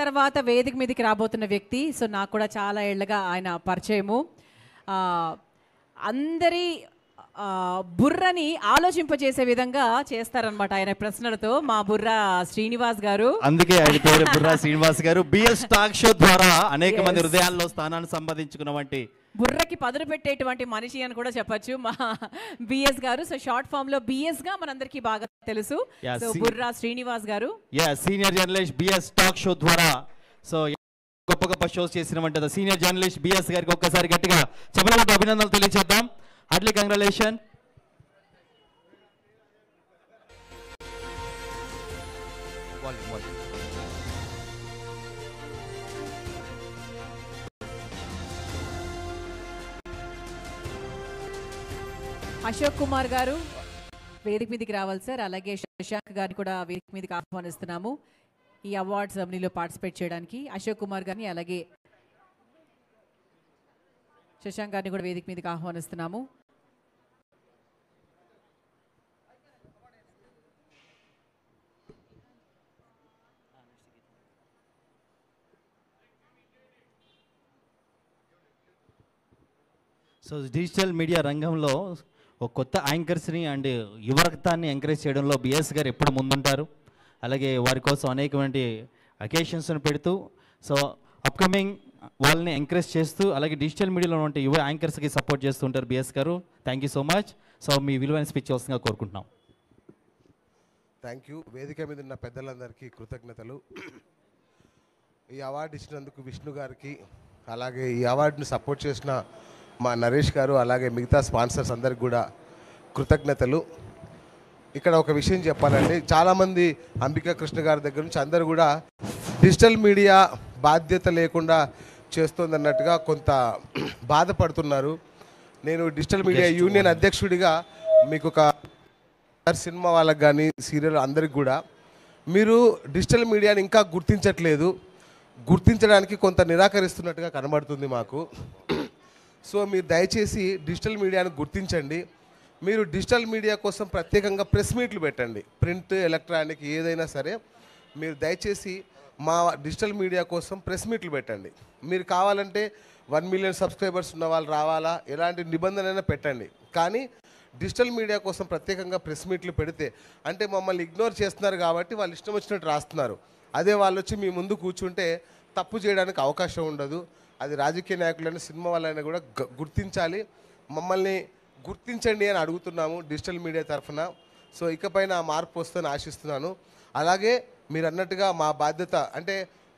తర్వాత వేదిక మీదకి రాబోతున్న వ్యక్తి. సో నాకు కూడా చాలా ఏళ్ళగా ఆయన పరిచయము. అందరి బుర్రని ఆలోచింపజేసే విధంగా చేస్తారనమాట ఆయన ప్రశ్నలతో. మా బుర్ర శ్రీనివాస్ గారు, అందుకే ఆయన పేరు బుర్రా శ్రీనివాస్ గారు. బిఎస్ టాక్ షో ద్వారా అనేక మంది హృదయాల్లో స్థానాన్ని సంపాదించుకున్నటువంటి బుర్రకి పదును పెట్టేటువంటి మనిషి అని కూడా చెప్పొచ్చు మా బిఎస్ గారు. సో షార్ట్ ఫామ్ లో బిఎస్ గా మనందరికీ బాగా తెలుసు. సో బుర్రా శ్రీనివాస్ గారు senior journalist BS talk show ద్వారా సో గొప్ప గొప్ప షోస్ చేసినటువంటి సీనియర్ జర్నలిస్ట్ బిఎస్ గారికి ఒక్కసారి గట్టిగా చెప్పడానికి అభినందనలు తెలియజేద్దాం. Heartily congratulation. అశోక్ కుమార్ గారు వేదిక మీదకి రావాలి సార్. అలాగే శశాంక్ గారిని కూడా వేదిక మీదకి ఆహ్వానిస్తున్నాము ఈ అవార్డ్స్ సెరమనీలో పార్టిసిపేట్ చేయడానికి. అశోక్ కుమార్ గారిని అలాగే శశాంక్ గారిని కూడా వేదిక మీదకి ఆహ్వానిస్తున్నాము. సో డిజిటల్ మీడియా రంగంలో ఒక కొత్త యాంకర్స్ని అండ్ యువరక్తాన్ని ఎంకరేజ్ చేయడంలో బిఎస్ గారు ఎప్పుడు ముందుంటారు. అలాగే వారి కోసం అనేకమైన అకేషన్స్ని పెడుతూ సో అప్కమింగ్ వాళ్ళని ఎంకరేజ్ చేస్తూ అలాగే డిజిటల్ మీడియాలో ఉంటే యువ యాంకర్స్కి సపోర్ట్ చేస్తూ ఉంటారు బిఎస్ గారు. Thank you so much. So మీ విలువైన స్పీచ్ వస్తుందిగా కోరుకుంటున్నాం. Thank you. వేదిక మీద ఉన్న పెద్దలందరికీ కృతజ్ఞతలు. ఈ అవార్డు ఇచ్చినందుకు విష్ణు గారికి, అలాగే ఈ అవార్డుని సపోర్ట్ చేసిన మా నరేష్ గారు, అలాగే మిగతా స్పాన్సర్స్ అందరికి కూడా కృతజ్ఞతలు. ఇక్కడ ఒక విషయం చెప్పాలండి, చాలామంది అంబికా కృష్ణ గారి దగ్గర నుంచి అందరూ కూడా డిజిటల్ మీడియా బాధ్యత లేకుండా చేస్తుందన్నట్టుగా కొంత బాధపడుతున్నారు. నేను డిజిటల్ మీడియా యూనియన్ అధ్యక్షుడిగా మీకు ఒక సినిమా వాళ్ళకి కానీ సీరియల్ అందరికి కూడా మీరు డిజిటల్ మీడియాని ఇంకా గుర్తించట్లేదు, గుర్తించడానికి కొంత నిరాకరిస్తున్నట్టుగా కనబడుతుంది మాకు. సో మీరు దయచేసి డిజిటల్ మీడియాను గుర్తించండి. మీరు డిజిటల్ మీడియా కోసం ప్రత్యేకంగా ప్రెస్ మీట్లు పెట్టండి. ప్రింట్, ఎలక్ట్రానిక్ ఏదైనా సరే మీరు దయచేసి మా డిజిటల్ మీడియా కోసం ప్రెస్ మీట్లు పెట్టండి. మీరు కావాలంటే 1 మిలియన్ సబ్స్క్రైబర్స్ ఉన్న వాళ్ళు రావాలా, ఎలాంటి నిబంధనైనా పెట్టండి. కానీ డిజిటల్ మీడియా కోసం ప్రత్యేకంగా ప్రెస్ మీట్లు పెడితే అంటే మమ్మల్ని ఇగ్నోర్ చేస్తున్నారు కాబట్టి వాళ్ళు ఇష్టం వచ్చినట్టు రాస్తున్నారు. అదే వాళ్ళు వచ్చి మీ ముందు కూర్చుంటే తప్పు చేయడానికి అవకాశం ఉండదు. అది రాజకీయ నాయకులైనా సినిమా వాళ్ళైనా కూడా గుర్తించాలి. మమ్మల్ని గుర్తించండి అని అడుగుతున్నాము డిజిటల్ మీడియా తరఫున. సో ఇకపైన ఆ మార్పు వస్తుందని ఆశిస్తున్నాను. అలాగే మీరు అన్నట్టుగా మా బాధ్యత అంటే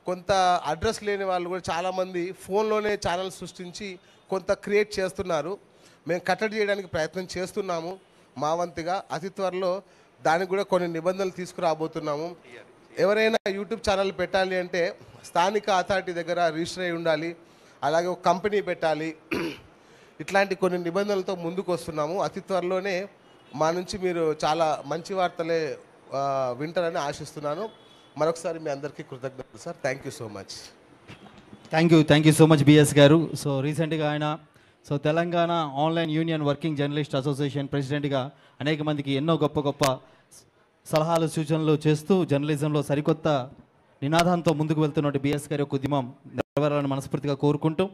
కొంత అడ్రస్ లేని వాళ్ళు కూడా చాలామంది ఫోన్లోనే ఛానల్ సృష్టించి కొంత క్రియేట్ చేస్తున్నారు. మేము కట్టడి చేయడానికి ప్రయత్నం చేస్తున్నాము మా వంతుగా. అతి త్వరలో దానికి కూడా కొన్ని నిబంధనలు తీసుకురాబోతున్నాము. ఎవరైనా యూట్యూబ్ ఛానల్ పెట్టాలి అంటే స్థానిక అథారిటీ దగ్గర రిజిస్టర్ అయి ఉండాలి, అలాగే ఒక కంపెనీ పెట్టాలి. ఇట్లాంటి కొన్ని నిబంధనలతో ముందుకు వస్తున్నాము. అతి త్వరలోనే మా నుంచి మీరు చాలా మంచి వార్తలే వింటారని ఆశిస్తున్నాను. మరొకసారి మీ అందరికీ కృతజ్ఞతలు sir. Thank you so much. Thank you so much BS గారు. సో రీసెంట్గా ఆయన Telangana online union working journalist association ప్రెసిడెంట్గా అనేక మందికి ఎన్నో గొప్ప గొప్ప సలహాలు సూచనలు చేస్తూ జర్నలిజంలో సరికొత్త నినాదంతో ముందుకు వెళ్తున్నట్టు బిఎస్ గారి యొక్క ఉద్యమం నెరవేరాలని మనస్ఫూర్తిగా కోరుకుంటూ